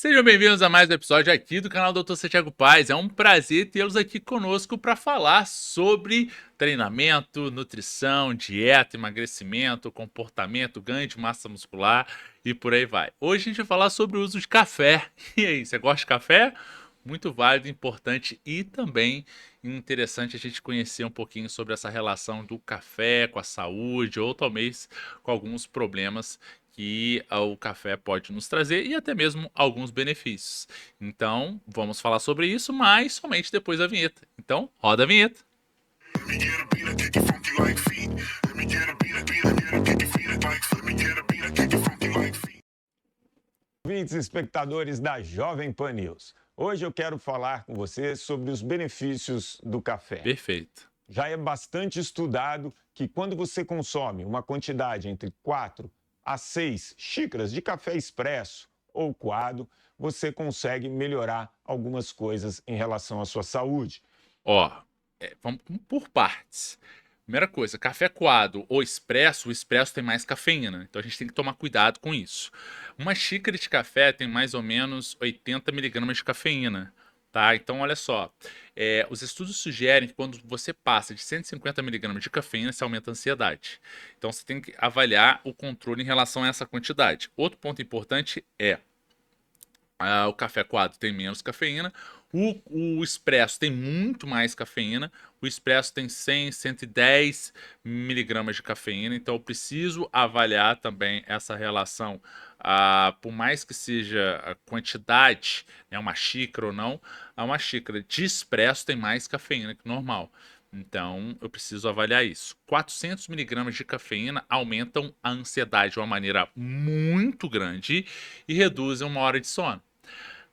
Sejam bem-vindos a mais um episódio aqui do canal Dr. Santiago Paz. É um prazer tê-los aqui conosco para falar sobre treinamento, nutrição, dieta, emagrecimento, comportamento, ganho de massa muscular e por aí vai. Hoje a gente vai falar sobre o uso de café. E aí, você gosta de café? Muito válido, importante e também interessante a gente conhecer um pouquinho sobre essa relação do café com a saúde ou talvez com alguns problemas que o café pode nos trazer e até mesmo alguns benefícios. Então, vamos falar sobre isso, mas somente depois da vinheta. Então, roda a vinheta. Ouvintes e espectadores da Jovem Pan News. Hoje eu quero falar com você sobre os benefícios do café. Perfeito. Já é bastante estudado que quando você consome uma quantidade entre 4 a 6 xícaras de café expresso ou coado, você consegue melhorar algumas coisas em relação à sua saúde. Ó, vamos por partes. Primeira coisa, café coado ou expresso, o expresso tem mais cafeína, então a gente tem que tomar cuidado com isso. Uma xícara de café tem mais ou menos 80 miligramas de cafeína, tá? Então olha só, os estudos sugerem que quando você passa de 150 miligramas de cafeína, você aumenta a ansiedade. Então você tem que avaliar o controle em relação a essa quantidade. Outro ponto importante é o café coado tem menos cafeína. O expresso tem muito mais cafeína. O expresso tem 100, 110 miligramas de cafeína. Então eu preciso avaliar também essa relação. Por mais que seja a quantidade, né, uma xícara ou não, uma xícara de expresso tem mais cafeína que normal. Então eu preciso avaliar isso. 400 miligramas de cafeína aumentam a ansiedade de uma maneira muito grande e reduzem uma hora de sono.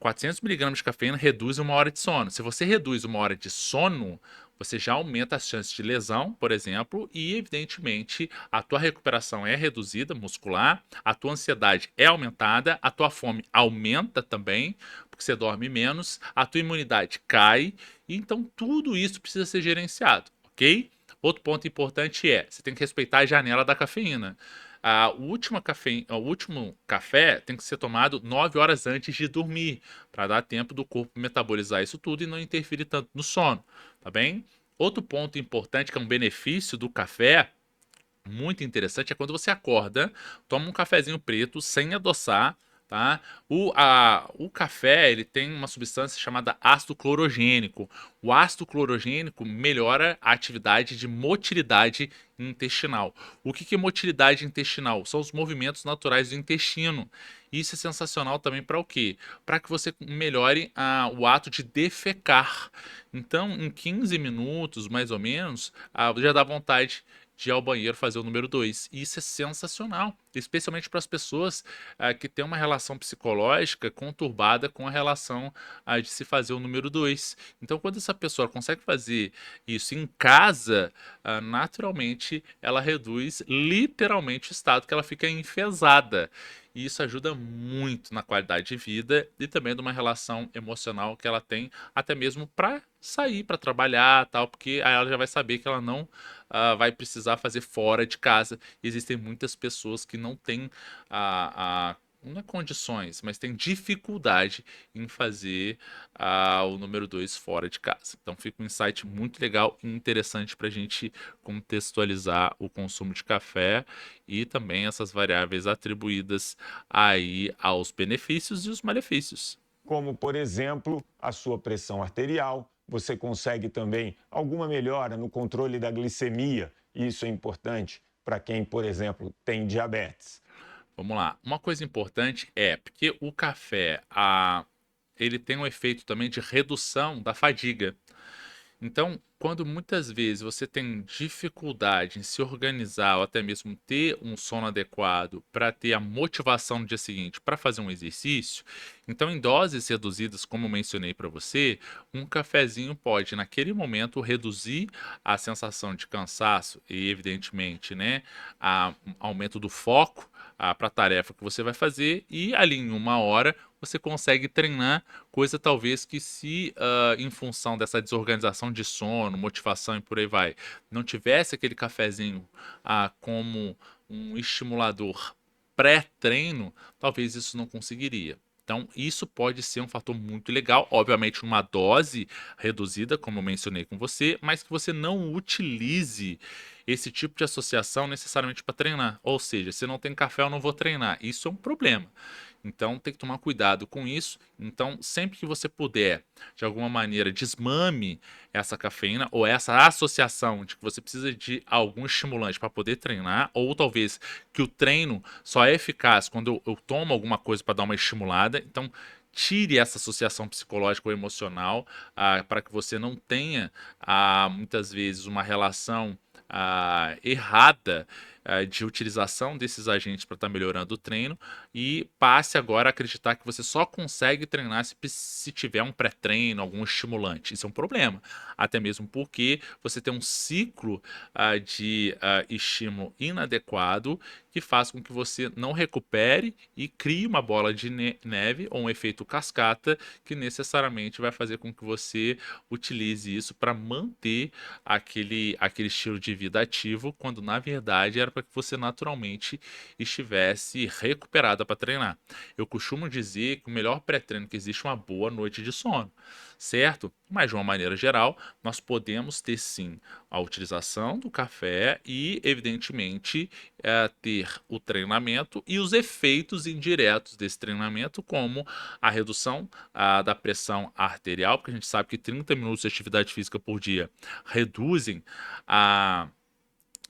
400 miligramas de cafeína reduz uma hora de sono. Se você reduz uma hora de sono, você já aumenta as chances de lesão, por exemplo, e evidentemente a tua recuperação é reduzida muscular, a tua ansiedade é aumentada, a tua fome aumenta também, porque você dorme menos, a tua imunidade cai, e então tudo isso precisa ser gerenciado, ok? Outro ponto importante é, você tem que respeitar a janela da cafeína. O último café tem que ser tomado 9 horas antes de dormir, para dar tempo do corpo metabolizar isso tudo e não interferir tanto no sono, tá bem? Outro ponto importante que é um benefício do café, muito interessante, é quando você acorda, toma um cafezinho preto sem adoçar, tá? O café, ele tem uma substância chamada ácido clorogênico. O ácido clorogênico melhora a atividade de motilidade intestinal. O que é motilidade intestinal? São os movimentos naturais do intestino. Isso é sensacional também para o quê? Para que você melhore o ato de defecar. Então, em 15 minutos, mais ou menos, já dá vontade de ir ao banheiro fazer o número 2. E isso é sensacional, especialmente para as pessoas que têm uma relação psicológica conturbada com a relação de se fazer o número 2. Então, quando essa pessoa consegue fazer isso em casa, naturalmente ela reduz literalmente o estado que ela fica enfesada. E isso ajuda muito na qualidade de vida e também de uma relação emocional que ela tem, até mesmo para sair, para trabalhar, tal, porque aí ela já vai saber que ela não vai precisar fazer fora de casa. E existem muitas pessoas que não têm não é condições, mas têm dificuldade em fazer o número 2 fora de casa. Então fica um insight muito legal e interessante para a gente contextualizar o consumo de café e também essas variáveis atribuídas aí aos benefícios e os malefícios. Como, por exemplo, a sua pressão arterial. Você consegue também alguma melhora no controle da glicemia. Isso é importante para quem, por exemplo, tem diabetes. Vamos lá. Uma coisa importante é porque o café, ele tem um efeito também de redução da fadiga. Então, quando muitas vezes você tem dificuldade em se organizar ou até mesmo ter um sono adequado para ter a motivação no dia seguinte para fazer um exercício, então em doses reduzidas, como eu mencionei para você, um cafezinho pode naquele momento reduzir a sensação de cansaço e evidentemente, né, aumento do foco para a tarefa que você vai fazer e ali em uma hora você consegue treinar, coisa talvez que se em função dessa desorganização de sono, motivação e por aí vai, não tivesse aquele cafezinho como um estimulador pré-treino, talvez isso não conseguiria. Então, isso pode ser um fator muito legal, obviamente uma dose reduzida, como eu mencionei com você, mas que você não utilize esse tipo de associação necessariamente para treinar. Ou seja, se não tem café, eu não vou treinar. Isso é um problema. Então, tem que tomar cuidado com isso. Então, sempre que você puder, de alguma maneira, desmame essa cafeína ou essa associação de que você precisa de algum estimulante para poder treinar, ou talvez que o treino só é eficaz quando eu tomo alguma coisa para dar uma estimulada. Então, tire essa associação psicológica ou emocional para que você não tenha muitas vezes uma relação errada de utilização desses agentes para estar melhorando o treino e passe agora a acreditar que você só consegue treinar se tiver um pré-treino, algum estimulante. Isso é um problema, até mesmo porque você tem um ciclo de estímulo inadequado que faz com que você não recupere e crie uma bola de neve ou um efeito cascata que necessariamente vai fazer com que você utilize isso para manter aquele estilo de vida ativo, quando na verdade era para que você naturalmente estivesse recuperada para treinar. Eu costumo dizer que o melhor pré-treino que existe é uma boa noite de sono, certo? Mas de uma maneira geral, nós podemos ter sim a utilização do café e, evidentemente, ter o treinamento e os efeitos indiretos desse treinamento, como a redução da pressão arterial, porque a gente sabe que 30 minutos de atividade física por dia reduzem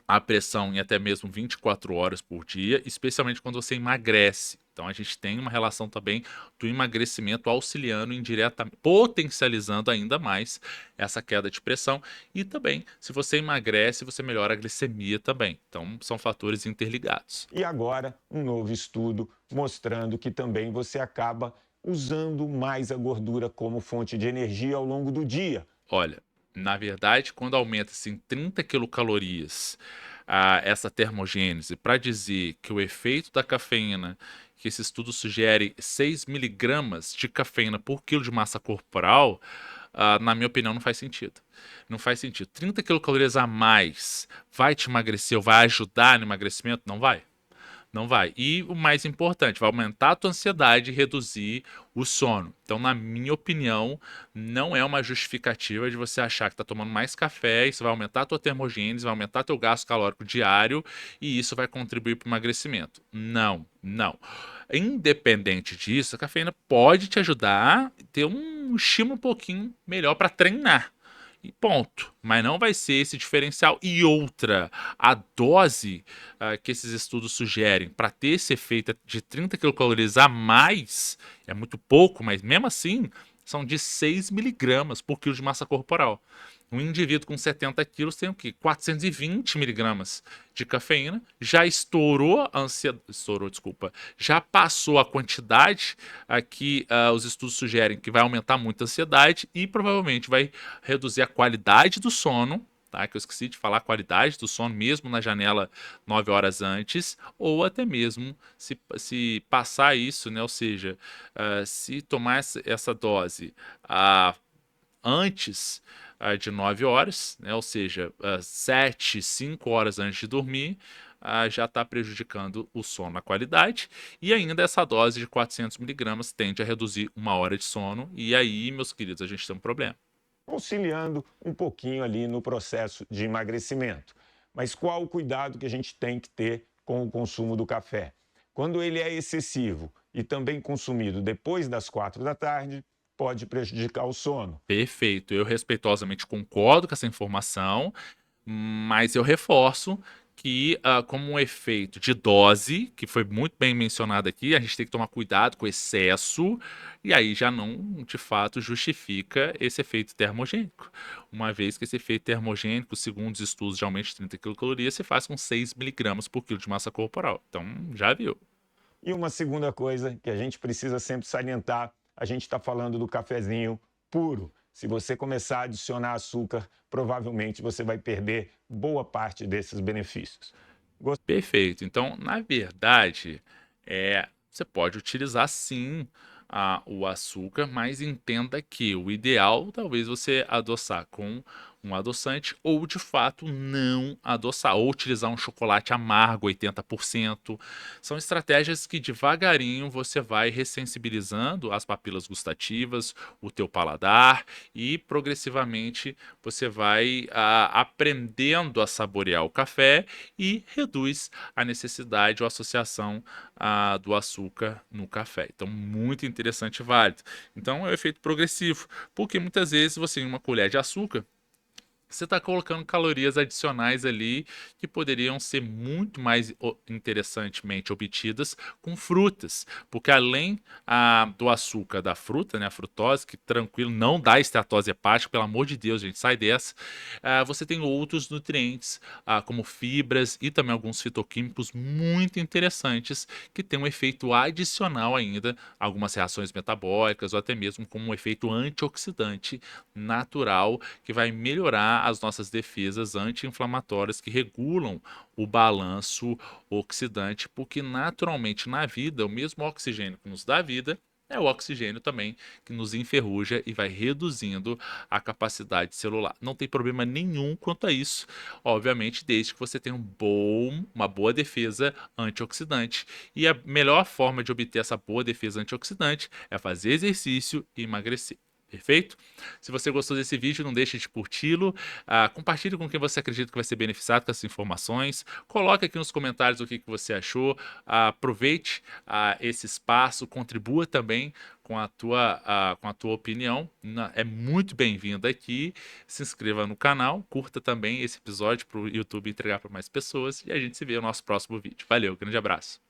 a pressão em até mesmo 24 horas por dia, especialmente quando você emagrece. Então a gente tem uma relação também do emagrecimento auxiliando indiretamente, potencializando ainda mais essa queda de pressão. E também, se você emagrece, você melhora a glicemia também. Então são fatores interligados. E agora, um novo estudo mostrando que também você acaba usando mais a gordura como fonte de energia ao longo do dia. Olha, na verdade, quando aumenta-se em 30 quilocalorias essa termogênese, para dizer que o efeito da cafeína, que esse estudo sugere 6 miligramas de cafeína por quilo de massa corporal, na minha opinião, não faz sentido. Não faz sentido. 30 quilocalorias a mais vai te emagrecer ou vai ajudar no emagrecimento? Não vai. Não vai. E o mais importante, vai aumentar a tua ansiedade e reduzir o sono. Então, na minha opinião, não é uma justificativa de você achar que está tomando mais café, isso vai aumentar a tua termogênese, vai aumentar teu gasto calórico diário e isso vai contribuir para o emagrecimento. Não, não. Independente disso, a cafeína pode te ajudar a ter um estímulo um pouquinho melhor para treinar. E ponto. Mas não vai ser esse diferencial. E outra, a dose que esses estudos sugerem para ter esse efeito de 30 quilocalorias a mais é muito pouco, mas mesmo assim são de 6 miligramas por quilo de massa corporal. Um indivíduo com 70 quilos tem o quê? 420 miligramas de cafeína, já estourou a ansiedade, estourou, desculpa, já passou a quantidade que os estudos sugerem que vai aumentar muito a ansiedade e provavelmente vai reduzir a qualidade do sono, tá? Que eu esqueci de falar, a qualidade do sono mesmo na janela 9 horas antes, ou até mesmo se passar isso, né? Ou seja, se tomar essa dose antes de 9 horas, né? Ou seja, 7, 5 horas antes de dormir, já está prejudicando o sono, a qualidade, e ainda essa dose de 400 miligramas tende a reduzir 1 hora de sono, e aí, meus queridos, a gente tem um problema. Auxiliando um pouquinho ali no processo de emagrecimento. Mas qual o cuidado que a gente tem que ter com o consumo do café? Quando ele é excessivo e também consumido depois das 4 da tarde, pode prejudicar o sono. Perfeito, eu respeitosamente concordo com essa informação, mas eu reforço que, como um efeito de dose, que foi muito bem mencionado aqui, a gente tem que tomar cuidado com o excesso, e aí já não, de fato, justifica esse efeito termogênico. Uma vez que esse efeito termogênico, segundo os estudos de aumento de 30 quilocalorias, se faz com 6 miligramas por quilo de massa corporal. Então, já viu. E uma segunda coisa que a gente precisa sempre salientar, a gente está falando do cafezinho puro. Se você começar a adicionar açúcar, provavelmente você vai perder boa parte desses benefícios. Perfeito. Então, na verdade, você pode utilizar sim o açúcar, mas entenda que o ideal talvez você adoçar com um adoçante ou de fato não adoçar, ou utilizar um chocolate amargo 80%. São estratégias que devagarinho você vai ressensibilizando as papilas gustativas, o teu paladar e progressivamente você vai aprendendo a saborear o café e reduz a necessidade ou associação do açúcar no café. Então, muito interessante e válido. Então, é o efeito progressivo, porque muitas vezes você, em uma colher de açúcar, você está colocando calorias adicionais ali que poderiam ser muito mais interessantemente obtidas com frutas, porque além do açúcar da fruta, né, a frutose, que tranquilo não dá esteatose hepática, pelo amor de Deus, gente, sai dessa. Você tem outros nutrientes, como fibras e também alguns fitoquímicos muito interessantes que têm um efeito adicional ainda, algumas reações metabólicas ou até mesmo como um efeito antioxidante natural que vai melhorar as nossas defesas anti-inflamatórias que regulam o balanço oxidante, porque naturalmente na vida, o mesmo oxigênio que nos dá vida é o oxigênio também que nos enferruja e vai reduzindo a capacidade celular. Não tem problema nenhum quanto a isso, obviamente, desde que você tenha uma boa defesa antioxidante. E a melhor forma de obter essa boa defesa antioxidante é fazer exercício e emagrecer. Perfeito? Se você gostou desse vídeo, não deixe de curti-lo, compartilhe com quem você acredita que vai ser beneficiado com essas informações, coloque aqui nos comentários o que você achou, aproveite esse espaço, contribua também com a tua opinião, é muito bem-vindo aqui, se inscreva no canal, curta também esse episódio para o YouTube entregar para mais pessoas e a gente se vê no nosso próximo vídeo. Valeu, grande abraço!